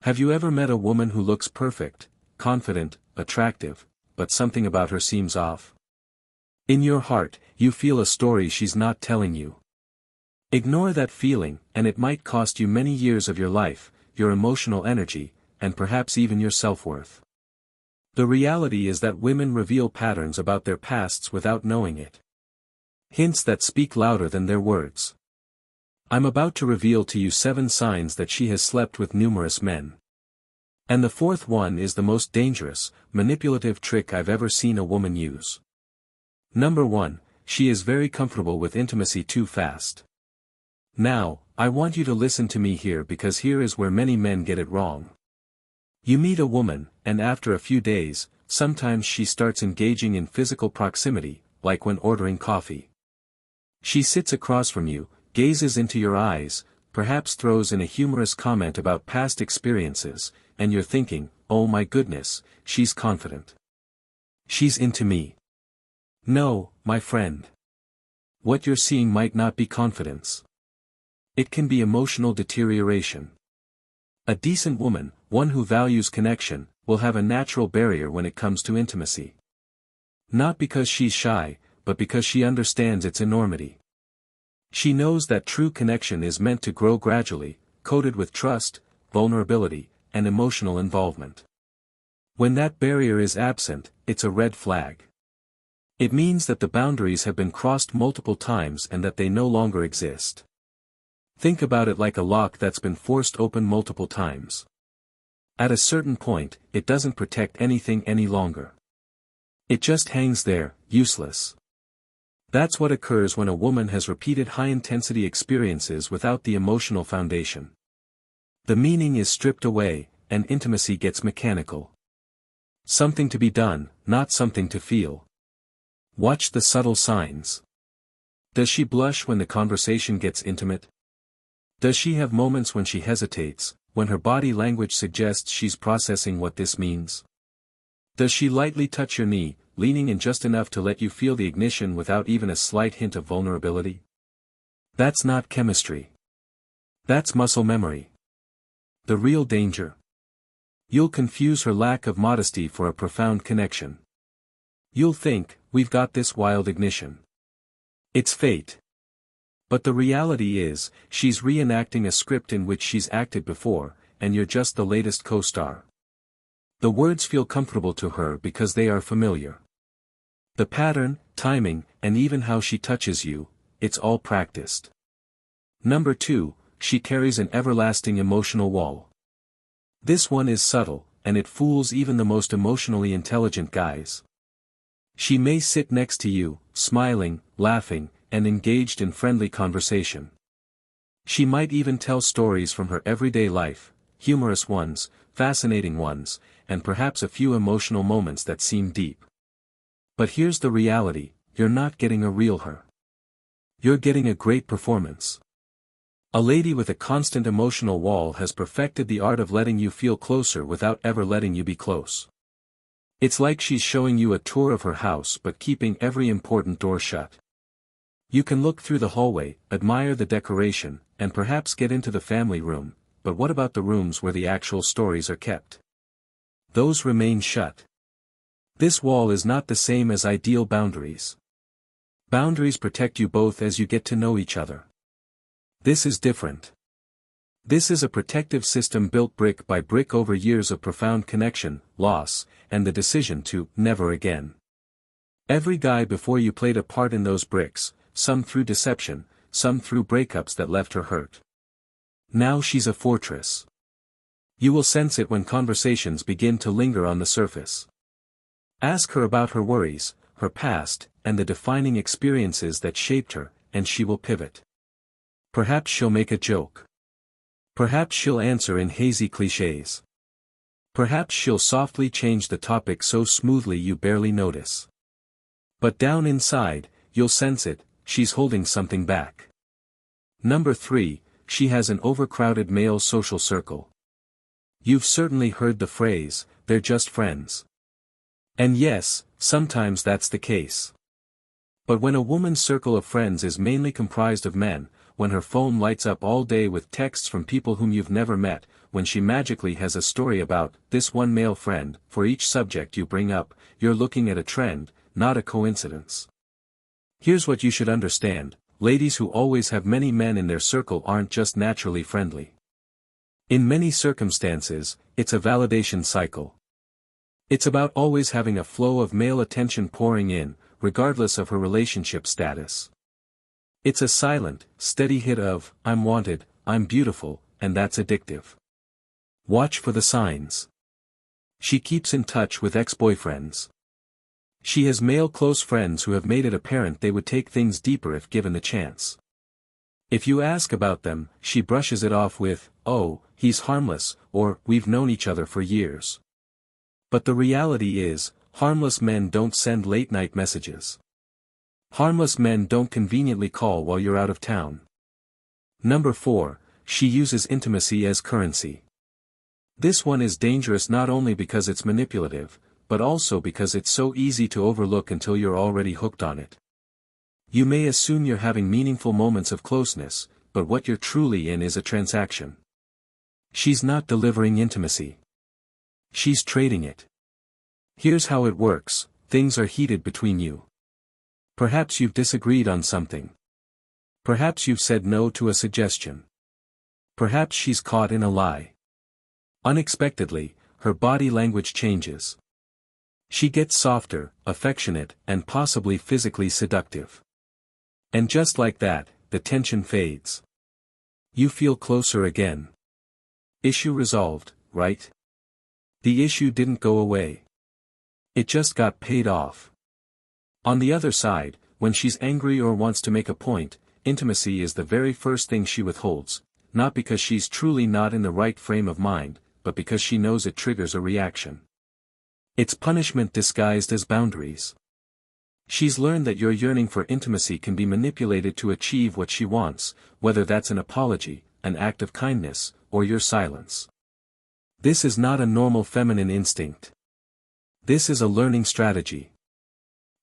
Have you ever met a woman who looks perfect, confident, attractive, but something about her seems off? In your heart, you feel a story she's not telling you. Ignore that feeling, and it might cost you many years of your life, your emotional energy, and perhaps even your self-worth. The reality is that women reveal patterns about their pasts without knowing it. Hints that speak louder than their words. I'm about to reveal to you 7 signs that she has slept with numerous men. And the 4th one is the most dangerous, manipulative trick I've ever seen a woman use. Number 1, she is very comfortable with intimacy too fast. Now, I want you to listen to me here because here is where many men get it wrong. You meet a woman, and after a few days, sometimes she starts engaging in physical proximity, like when ordering coffee. She sits across from you, gazes into your eyes, perhaps throws in a humorous comment about past experiences, and you're thinking, oh my goodness, she's confident. She's into me. No, my friend. What you're seeing might not be confidence. It can be emotional deterioration. A decent woman, one who values connection, will have a natural barrier when it comes to intimacy. Not because she's shy, but because she understands its enormity. She knows that true connection is meant to grow gradually, coated with trust, vulnerability, and emotional involvement. When that barrier is absent, it's a red flag. It means that the boundaries have been crossed multiple times and that they no longer exist. Think about it like a lock that's been forced open multiple times. At a certain point, it doesn't protect anything any longer. It just hangs there, useless. That's what occurs when a woman has repeated high-intensity experiences without the emotional foundation. The meaning is stripped away, and intimacy gets mechanical. Something to be done, not something to feel. Watch the subtle signs. Does she blush when the conversation gets intimate? Does she have moments when she hesitates, when her body language suggests she's processing what this means? Does she lightly touch your knee, leaning in just enough to let you feel the ignition without even a slight hint of vulnerability? That's not chemistry. That's muscle memory. The real danger. You'll confuse her lack of modesty for a profound connection. You'll think, we've got this wild ignition. It's fate. But the reality is, she's reenacting a script in which she's acted before, and you're just the latest co-star. The words feel comfortable to her because they are familiar. The pattern, timing, and even how she touches you, it's all practiced. Number 2, she carries an everlasting emotional wall. This one is subtle, and it fools even the most emotionally intelligent guys. She may sit next to you, smiling, laughing, and engaged in friendly conversation. She might even tell stories from her everyday life, humorous ones, fascinating ones, and perhaps a few emotional moments that seem deep. But here's the reality, you're not getting a real her. You're getting a great performance. A lady with a constant emotional wall has perfected the art of letting you feel closer without ever letting you be close. It's like she's showing you a tour of her house but keeping every important door shut. You can look through the hallway, admire the decoration, and perhaps get into the family room, but what about the rooms where the actual stories are kept? Those remain shut. This wall is not the same as ideal boundaries. Boundaries protect you both as you get to know each other. This is different. This is a protective system built brick by brick over years of profound connection, loss, and the decision to never again. Every guy before you played a part in those bricks, some through deception, some through breakups that left her hurt. Now she's a fortress. You will sense it when conversations begin to linger on the surface. Ask her about her worries, her past, and the defining experiences that shaped her, and she will pivot. Perhaps she'll make a joke. Perhaps she'll answer in hazy clichés. Perhaps she'll softly change the topic so smoothly you barely notice. But down inside, you'll sense it, she's holding something back. Number 3, she has an overcrowded male social circle. You've certainly heard the phrase, they're just friends. And yes, sometimes that's the case. But when a woman's circle of friends is mainly comprised of men, when her phone lights up all day with texts from people whom you've never met, when she magically has a story about this one male friend. For each subject you bring up, you're looking at a trend, not a coincidence. Here's what you should understand: ladies who always have many men in their circle aren't just naturally friendly. In many circumstances, it's a validation cycle. It's about always having a flow of male attention pouring in, regardless of her relationship status. It's a silent, steady hit of, I'm wanted, I'm beautiful, and that's addictive. Watch for the signs. She keeps in touch with ex-boyfriends. She has male close friends who have made it apparent they would take things deeper if given the chance. If you ask about them, she brushes it off with, oh, he's harmless, or we've known each other for years. But the reality is, harmless men don't send late-night messages. Harmless men don't conveniently call while you're out of town. Number 4, she uses intimacy as currency. This one is dangerous not only because it's manipulative, but also because it's so easy to overlook until you're already hooked on it. You may assume you're having meaningful moments of closeness, but what you're truly in is a transaction. She's not delivering intimacy. She's trading it. Here's how it works: things are heated between you. Perhaps you've disagreed on something. Perhaps you've said no to a suggestion. Perhaps she's caught in a lie. Unexpectedly, her body language changes. She gets softer, affectionate, and possibly physically seductive. And just like that, the tension fades. You feel closer again. Issue resolved, right? The issue didn't go away. It just got paid off. On the other side, when she's angry or wants to make a point, intimacy is the very first thing she withholds, not because she's truly not in the right frame of mind, but because she knows it triggers a reaction. It's punishment disguised as boundaries. She's learned that your yearning for intimacy can be manipulated to achieve what she wants, whether that's an apology, an act of kindness, or your silence. This is not a normal feminine instinct. This is a learning strategy.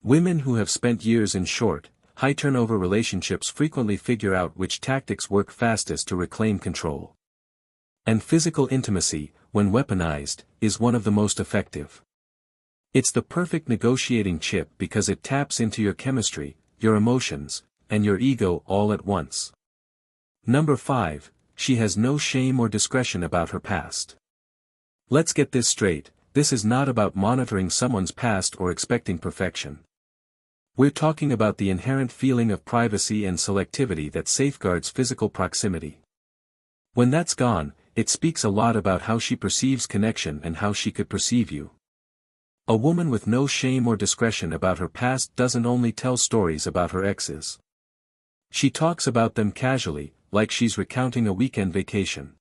Women who have spent years in short, high-turnover relationships frequently figure out which tactics work fastest to reclaim control. And physical intimacy, when weaponized, is one of the most effective. It's the perfect negotiating chip because it taps into your chemistry, your emotions, and your ego all at once. Number 5, she has no shame or discretion about her past. Let's get this straight: this is not about monitoring someone's past or expecting perfection. We're talking about the inherent feeling of privacy and selectivity that safeguards physical proximity. When that's gone, it speaks a lot about how she perceives connection and how she could perceive you. A woman with no shame or discretion about her past doesn't only tell stories about her exes. She talks about them casually, like she's recounting a weekend vacation.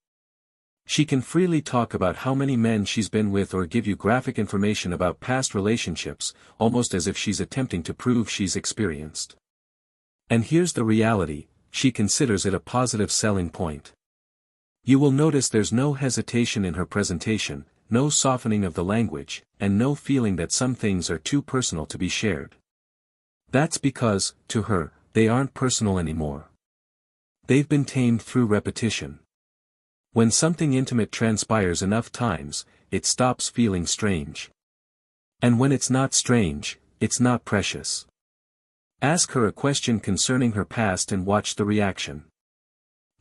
She can freely talk about how many men she's been with or give you graphic information about past relationships, almost as if she's attempting to prove she's experienced. And here's the reality: she considers it a positive selling point. You will notice there's no hesitation in her presentation, no softening of the language, and no feeling that some things are too personal to be shared. That's because, to her, they aren't personal anymore. They've been tamed through repetition. When something intimate transpires enough times, it stops feeling strange. And when it's not strange, it's not precious. Ask her a question concerning her past and watch the reaction.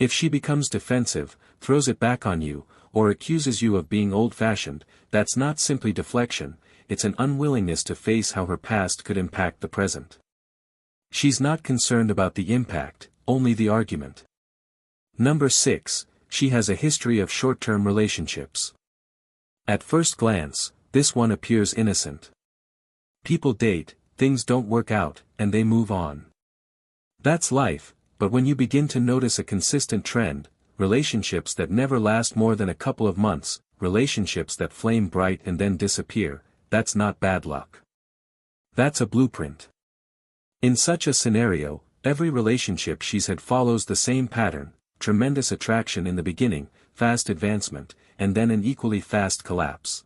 If she becomes defensive, throws it back on you, or accuses you of being old-fashioned, that's not simply deflection, it's an unwillingness to face how her past could impact the present. She's not concerned about the impact, only the argument. Number 6, she has a history of short-term relationships. At first glance, this one appears innocent. People date, things don't work out, and they move on. That's life, but when you begin to notice a consistent trend, relationships that never last more than a couple of months, relationships that flame bright and then disappear, that's not bad luck. That's a blueprint. In such a scenario, every relationship she's had follows the same pattern: tremendous attraction in the beginning, fast advancement, and then an equally fast collapse.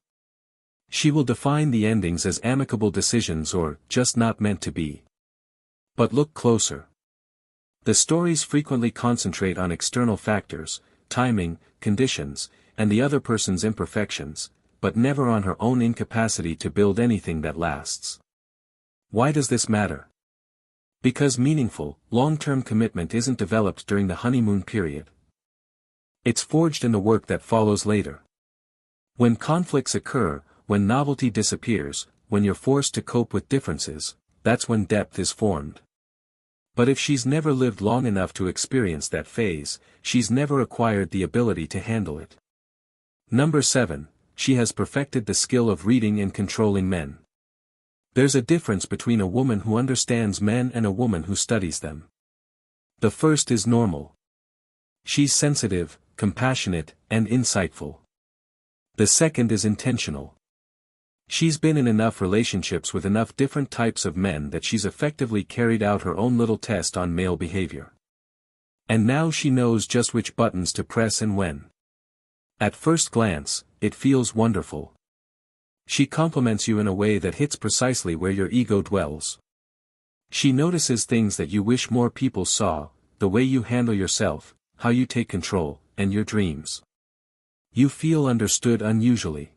She will define the endings as amicable decisions or just not meant to be. But look closer. The stories frequently concentrate on external factors: timing, conditions, and the other person's imperfections, but never on her own incapacity to build anything that lasts. Why does this matter? Because meaningful, long-term commitment isn't developed during the honeymoon period. It's forged in the work that follows later. When conflicts occur, when novelty disappears, when you're forced to cope with differences, that's when depth is formed. But if she's never lived long enough to experience that phase, she's never acquired the ability to handle it. Number 7, she has perfected the skill of reading and controlling men. There's a difference between a woman who understands men and a woman who studies them. The first is normal. She's sensitive, compassionate, and insightful. The second is intentional. She's been in enough relationships with enough different types of men that she's effectively carried out her own little test on male behavior. And now she knows just which buttons to press and when. At first glance, it feels wonderful. She compliments you in a way that hits precisely where your ego dwells. She notices things that you wish more people saw, the way you handle yourself, how you take control, and your dreams. You feel understood unusually.